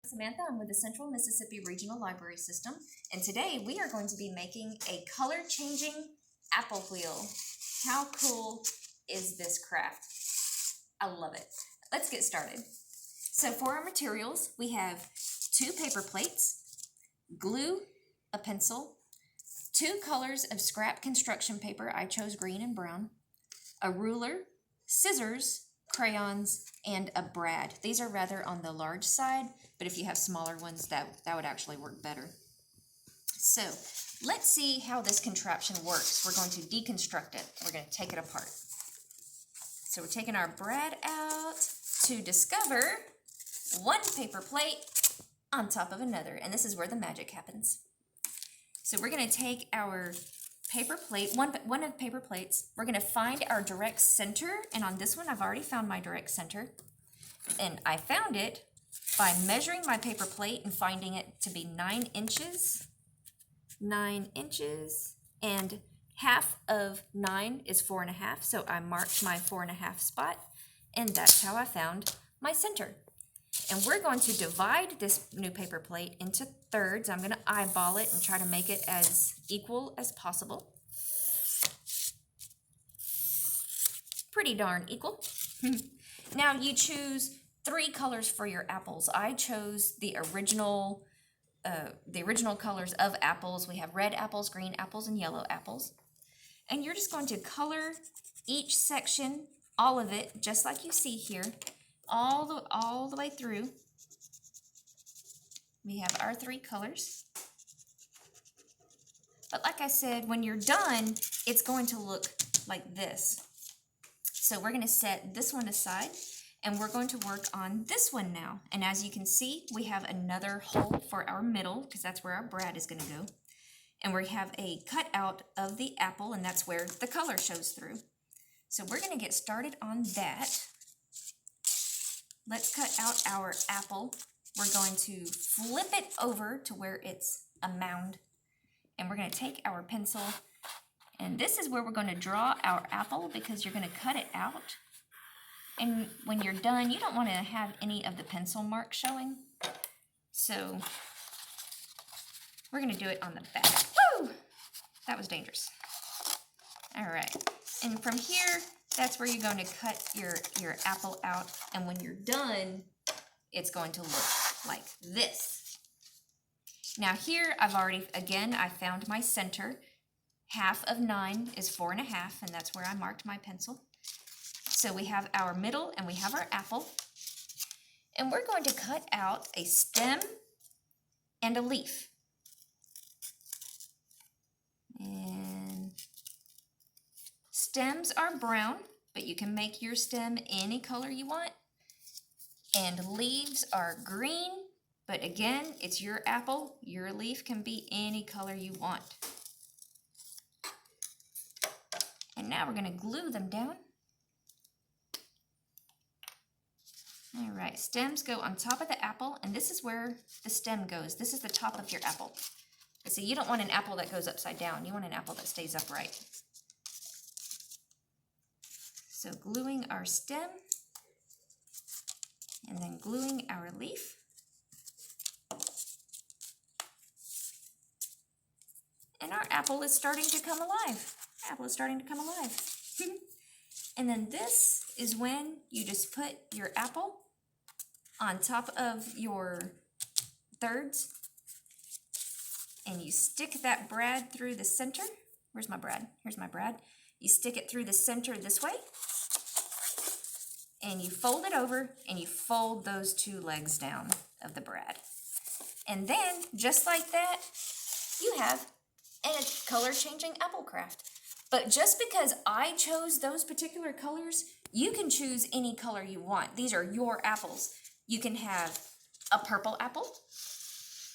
Samantha. I'm with the Central Mississippi Regional Library System, and today we are going to be making a color-changing apple wheel. How cool is this craft? I love it. Let's get started. So for our materials, we have 2 paper plates, glue, a pencil, 2 colors of scrap construction paper, I chose green and brown, a ruler, scissors, crayons, and a brad. These are rather on the large side, but if you have smaller ones, that would actually work better. So let's see how this contraption works. We're going to deconstruct it. We're going to take it apart. So we're taking our brad out to discover one paper plate on top of another, and this is where the magic happens. So we're going to take our paper plate, one of paper plates. We're going to find our direct center, and on this one I've already found my direct center, and I found it by measuring my paper plate and finding it to be 9 inches. 9 inches, and half of 9 is 4.5, so I marked my 4.5 spot, and that's how I found my center. And we're going to divide this new paper plate into thirds. I'm going to eyeball it and try to make it as equal as possible. Pretty darn equal. Now you choose 3 colors for your apples. I chose the original colors of apples. We have red apples, green apples, and yellow apples. And you're just going to color each section, all of it, just like you see here, all the way through. We have our 3 colors. But like I said, when you're done, it's going to look like this. So we're going to set this one aside, and we're going to work on this one now. And as you can see, we have another hole for our middle, because that's where our brad is going to go. And we have a cutout of the apple, and that's where the color shows through. So we're going to get started on that. Let's cut out our apple. We're going to flip it over to where it's a mound. And we're going to take our pencil, and this is where we're going to draw our apple, because you're going to cut it out. And when you're done, you don't want to have any of the pencil marks showing. So we're going to do it on the back. Woo! That was dangerous. All right. And from here, that's where you're going to cut your apple out. And when you're done, it's going to look like this. Now here, I found my center. Half of 9 is 4.5, and that's where I marked my pencil. So we have our middle and we have our apple. And we're going to cut out a stem and a leaf. And stems are brown, but you can make your stem any color you want. And leaves are green, but again, it's your apple. Your leaf can be any color you want. And now we're going to glue them down. All right, stems go on top of the apple, and this is where the stem goes. This is the top of your apple. But see, you don't want an apple that goes upside down. You want an apple that stays upright. So gluing our stem, and then gluing our leaf. And our apple is starting to come alive. Apple is starting to come alive. And then this is when you just put your apple on top of your thirds, and you stick that brad through the center. Where's my brad? Here's my brad. You stick it through the center this way, and you fold it over, and you fold those 2 legs down of the brad. And then, just like that, you have a color-changing apple craft. But just because I chose those particular colors, you can choose any color you want. These are your apples. You can have a purple apple,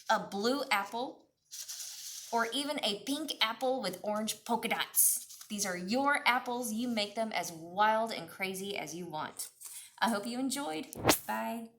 a blue apple, or even a pink apple with orange polka dots. These are your apples. You make them as wild and crazy as you want. I hope you enjoyed. Bye.